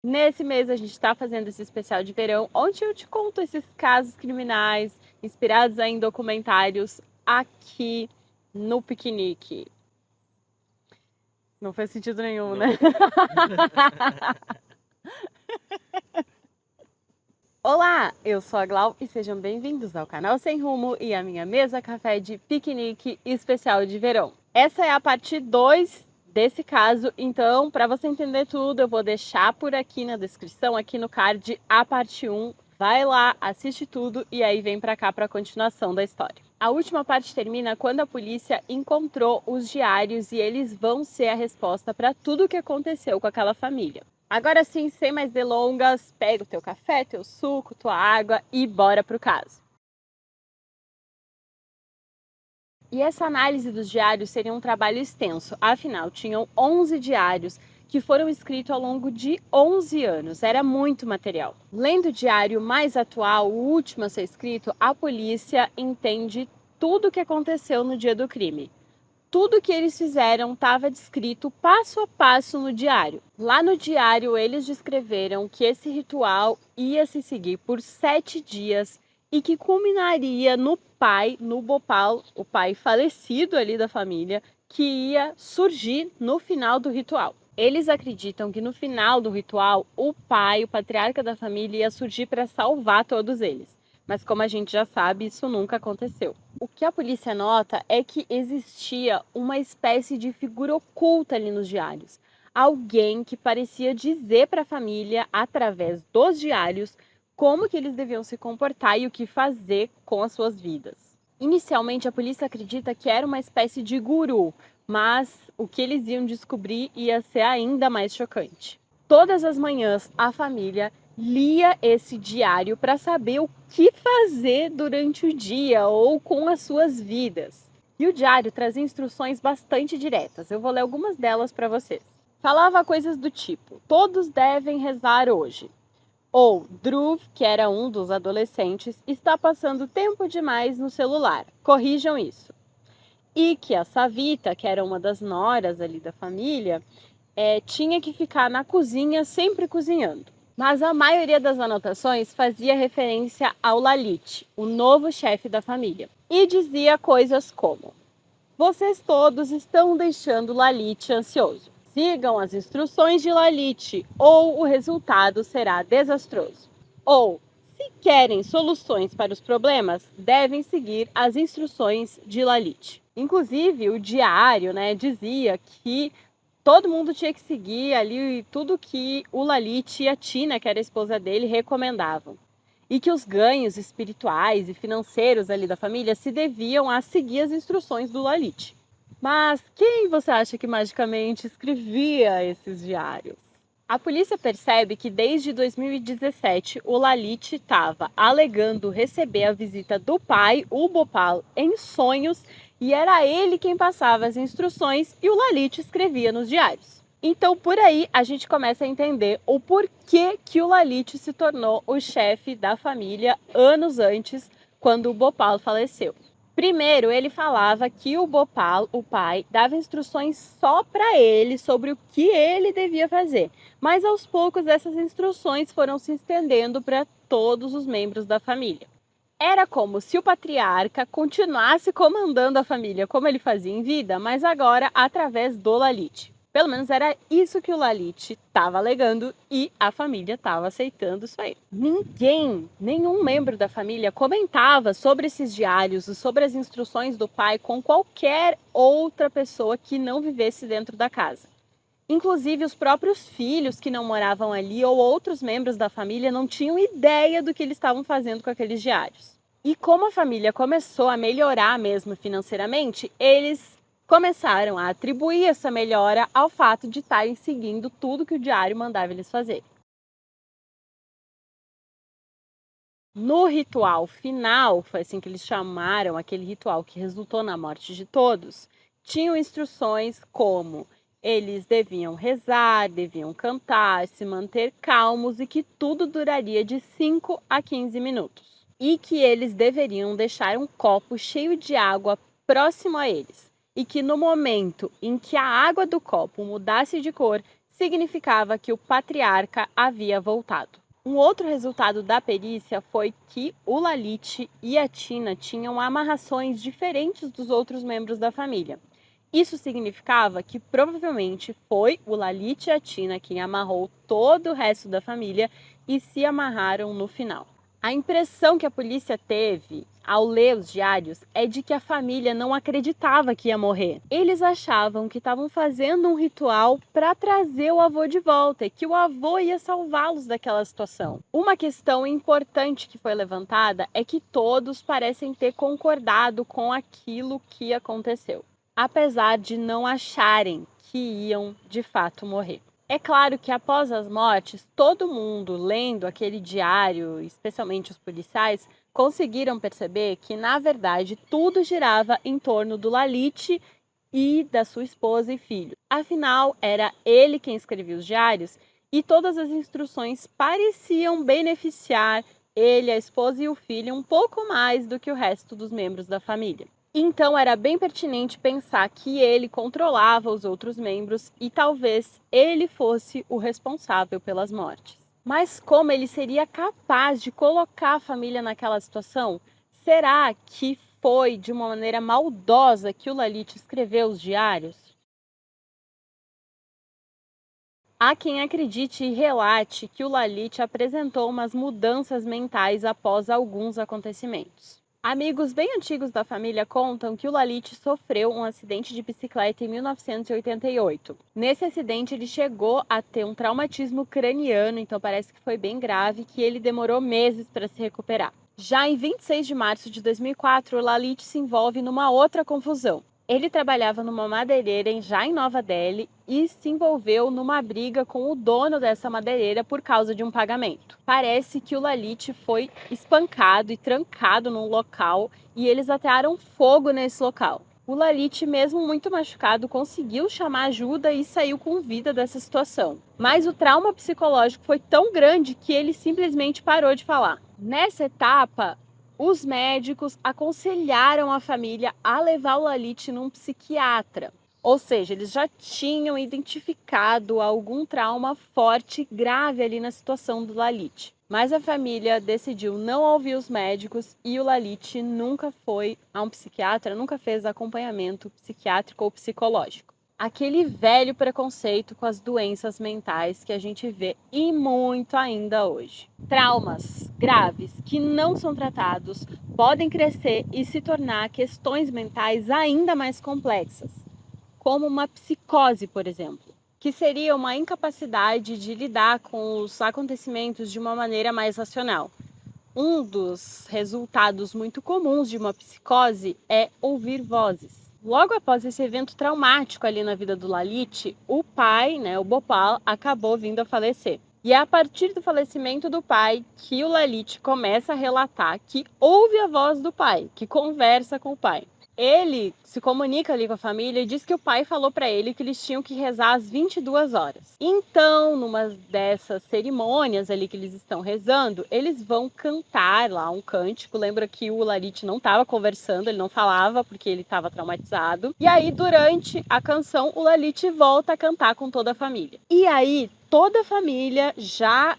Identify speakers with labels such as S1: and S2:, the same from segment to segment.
S1: Nesse mês a gente está fazendo esse especial de verão, onde eu te conto esses casos criminais inspirados em documentários aqui no Piquenique. Não fez sentido nenhum,
S2: Não.
S1: né? Olá, eu sou a Glau e sejam bem-vindos ao canal Sem Rumo e à minha mesa café de piquenique especial de verão. Essa é a parte 2 desse caso, então para você entender tudo eu vou deixar por aqui na descrição, aqui no card, a parte 1. Vai lá, assiste tudo e aí vem para cá para a continuação da história. A última parte termina quando a polícia encontrou os diários e eles vão ser a resposta para tudo o que aconteceu com aquela família. Agora sim, sem mais delongas, pega o teu café, teu suco, tua água e bora pro caso. E essa análise dos diários seria um trabalho extenso, afinal, tinham 11 diários que foram escritos ao longo de 11 anos, era muito material. Lendo o diário mais atual, o último a ser escrito, a polícia entende tudo o que aconteceu no dia do crime. Tudo que eles fizeram estava descrito passo a passo no diário. Lá no diário, eles descreveram que esse ritual ia se seguir por 7 dias e que culminaria no pai, no Bhopal, o pai falecido ali da família, que ia surgir no final do ritual. Eles acreditam que no final do ritual, o pai, o patriarca da família, ia surgir para salvar todos eles. Mas como a gente já sabe, isso nunca aconteceu. O que a polícia nota é que existia uma espécie de figura oculta ali nos diários. Alguém que parecia dizer para a família, através dos diários, como que eles deviam se comportar e o que fazer com as suas vidas. Inicialmente, a polícia acredita que era uma espécie de guru, mas o que eles iam descobrir ia ser ainda mais chocante. Todas as manhãs, a família lia esse diário para saber o que fazer durante o dia ou com as suas vidas. E o diário trazia instruções bastante diretas. Eu vou ler algumas delas para vocês. Falava coisas do tipo: todos devem rezar hoje. Ou Dhruv, que era um dos adolescentes, está passando tempo demais no celular. Corrijam isso. E que a Savita, que era uma das noras ali da família, tinha que ficar na cozinha sempre cozinhando. Mas a maioria das anotações fazia referência ao Lalit, o novo chefe da família. E dizia coisas como: vocês todos estão deixando Lalit ansioso. Sigam as instruções de Lalit ou o resultado será desastroso. Ou, se querem soluções para os problemas, devem seguir as instruções de Lalit. Inclusive, o diário, dizia que todo mundo tinha que seguir ali tudo que o Lalit e a Tina, que era a esposa dele, recomendavam. E que os ganhos espirituais e financeiros ali da família se deviam a seguir as instruções do Lalit. Mas quem você acha que magicamente escrevia esses diários? A polícia percebe que desde 2017 o Lalit estava alegando receber a visita do pai, o Bhopal, em sonhos e era ele quem passava as instruções e o Lalit escrevia nos diários. Então por aí a gente começa a entender o porquê que o Lalit se tornou o chefe da família anos antes, quando o Bhopal faleceu. Primeiro, ele falava que o Bhopal, o pai, dava instruções só para ele sobre o que ele devia fazer. Mas aos poucos essas instruções foram se estendendo para todos os membros da família. Era como se o patriarca continuasse comandando a família como ele fazia em vida, mas agora através do Lalit. Pelo menos era isso que o Lalit estava alegando e a família estava aceitando isso aí. Nenhum membro da família comentava sobre esses diários e sobre as instruções do pai com qualquer outra pessoa que não vivesse dentro da casa. Inclusive, os próprios filhos que não moravam ali ou outros membros da família não tinham ideia do que eles estavam fazendo com aqueles diários. E como a família começou a melhorar mesmo financeiramente, eles começaram a atribuir essa melhora ao fato de estarem seguindo tudo que o diário mandava eles fazerem. No ritual final, foi assim que eles chamaram aquele ritual que resultou na morte de todos, tinham instruções como eles deviam rezar, deviam cantar, se manter calmos e que tudo duraria de 5 a 15 minutos. E que eles deveriam deixar um copo cheio de água próximo a eles. E que no momento em que a água do copo mudasse de cor, significava que o patriarca havia voltado. Um outro resultado da perícia foi que o Lalit e a Tina tinham amarrações diferentes dos outros membros da família. Isso significava que provavelmente foi o Lalit e a Tina quem amarrou todo o resto da família e se amarraram no final. A impressão que a polícia teve ao ler os diários é de que a família não acreditava que ia morrer. Eles achavam que estavam fazendo um ritual para trazer o avô de volta e que o avô ia salvá-los daquela situação. Uma questão importante que foi levantada é que todos parecem ter concordado com aquilo que aconteceu, apesar de não acharem que iam de fato morrer. É claro que após as mortes, todo mundo lendo aquele diário, especialmente os policiais, conseguiram perceber que, na verdade, tudo girava em torno do Lalit e da sua esposa e filho. Afinal, era ele quem escrevia os diários e todas as instruções pareciam beneficiar ele, a esposa e o filho um pouco mais do que o resto dos membros da família. Então era bem pertinente pensar que ele controlava os outros membros e talvez ele fosse o responsável pelas mortes. Mas como ele seria capaz de colocar a família naquela situação? Será que foi de uma maneira maldosa que o Lalit escreveu os diários? Há quem acredite e relate que o Lalit apresentou umas mudanças mentais após alguns acontecimentos. Amigos bem antigos da família contam que o Lalit sofreu um acidente de bicicleta em 1988. Nesse acidente, ele chegou a ter um traumatismo craniano, então parece que foi bem grave, que ele demorou meses para se recuperar. Já em 26 de março de 2004, o Lalit se envolve numa outra confusão. Ele trabalhava numa madeireira já em Nova Delhi e se envolveu numa briga com o dono dessa madeireira por causa de um pagamento. Parece que o Lalit foi espancado e trancado num local e eles atearam fogo nesse local. O Lalit, mesmo muito machucado, conseguiu chamar ajuda e saiu com vida dessa situação. Mas o trauma psicológico foi tão grande que ele simplesmente parou de falar. Nessa etapa, os médicos aconselharam a família a levar o Lalit num psiquiatra. Ou seja, eles já tinham identificado algum trauma forte e grave ali na situação do Lalit. Mas a família decidiu não ouvir os médicos e o Lalit nunca foi a um psiquiatra, nunca fez acompanhamento psiquiátrico ou psicológico. Aquele velho preconceito com as doenças mentais que a gente vê e muito ainda hoje. Traumas graves que não são tratados podem crescer e se tornar questões mentais ainda mais complexas, como uma psicose, por exemplo, que seria uma incapacidade de lidar com os acontecimentos de uma maneira mais racional. Um dos resultados muito comuns de uma psicose é ouvir vozes. Logo após esse evento traumático ali na vida do Lalit, o pai, o Bhopal, acabou vindo a falecer. E é a partir do falecimento do pai que o Lalit começa a relatar que ouve a voz do pai, que conversa com o pai. Ele se comunica ali com a família e diz que o pai falou para ele que eles tinham que rezar às 22 horas. Então, numa dessas cerimônias ali que eles estão rezando, eles vão cantar lá um cântico. Lembra que o Lalit não estava conversando, ele não falava porque ele estava traumatizado. E aí, durante a canção, o Lalit volta a cantar com toda a família. E aí, toda a família já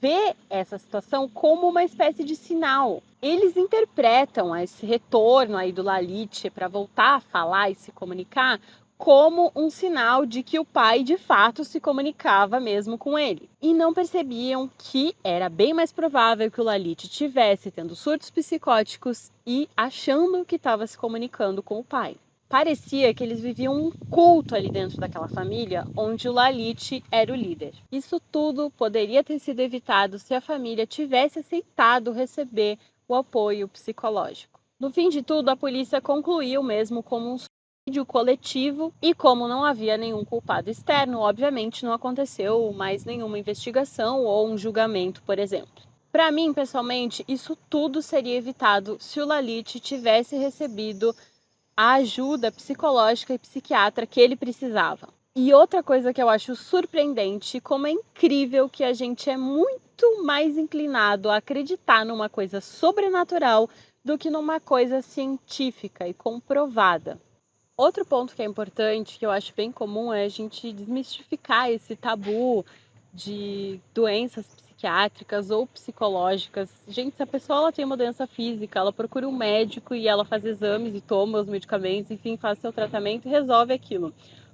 S1: vê essa situação como uma espécie de sinal. Eles interpretam esse retorno aí do Lalit para voltar a falar e se comunicar como um sinal de que o pai de fato se comunicava mesmo com ele. E não percebiam que era bem mais provável que o Lalit tivesse tendo surtos psicóticos e achando que estava se comunicando com o pai. Parecia que eles viviam um culto ali dentro daquela família, onde o Lalit era o líder. Isso tudo poderia ter sido evitado se a família tivesse aceitado receber o apoio psicológico. No fim de tudo, a polícia concluiu mesmo como um suicídio coletivo e como não havia nenhum culpado externo, obviamente não aconteceu mais nenhuma investigação ou um julgamento, por exemplo. Para mim, pessoalmente, isso tudo seria evitado se o Lalit tivesse recebido a ajuda psicológica e psiquiatra que ele precisava. E outra coisa que eu acho surpreendente, como é incrível que a gente é muito mais inclinado a acreditar numa coisa sobrenatural do que numa coisa científica e comprovada. Outro ponto que é importante, que eu acho bem comum, é a gente desmistificar esse tabu de doenças psiquiátricas ou psicológicas. Gente, se a pessoa ela tem uma doença física, ela procura um médico e ela faz exames e toma os medicamentos, enfim, faz seu tratamento e resolve aquilo.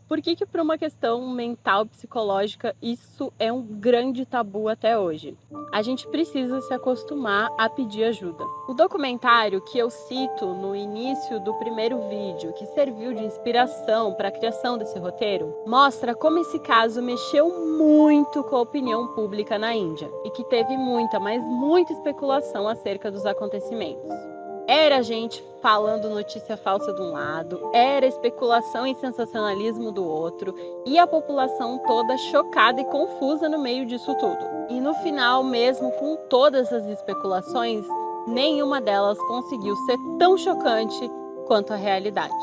S1: Por que que para uma questão mental, psicológica, isso é um grande tabu até hoje? A gente precisa se acostumar a pedir ajuda. O documentário que eu cito no início do primeiro vídeo, que serviu de inspiração para a criação desse roteiro, mostra como esse caso mexeu muito com a opinião pública na Índia e que teve muita, mas muita especulação acerca dos acontecimentos. Era gente falando notícia falsa de um lado, era especulação e sensacionalismo do outro, e a população toda chocada e confusa no meio disso tudo. E no final, mesmo com todas as especulações, nenhuma delas conseguiu ser tão chocante quanto a realidade.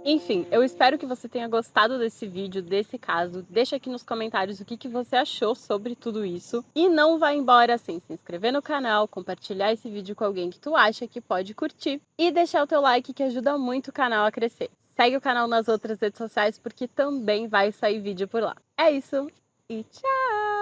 S1: Enfim, eu espero que você tenha gostado desse vídeo, desse caso. Deixa aqui nos comentários o que você achou sobre tudo isso. E não vá embora sem se inscrever no canal, compartilhar esse vídeo com alguém que tu acha que pode curtir e deixar o teu like, que ajuda muito o canal a crescer. Segue o canal nas outras redes sociais porque também vai sair vídeo por lá. É isso e tchau!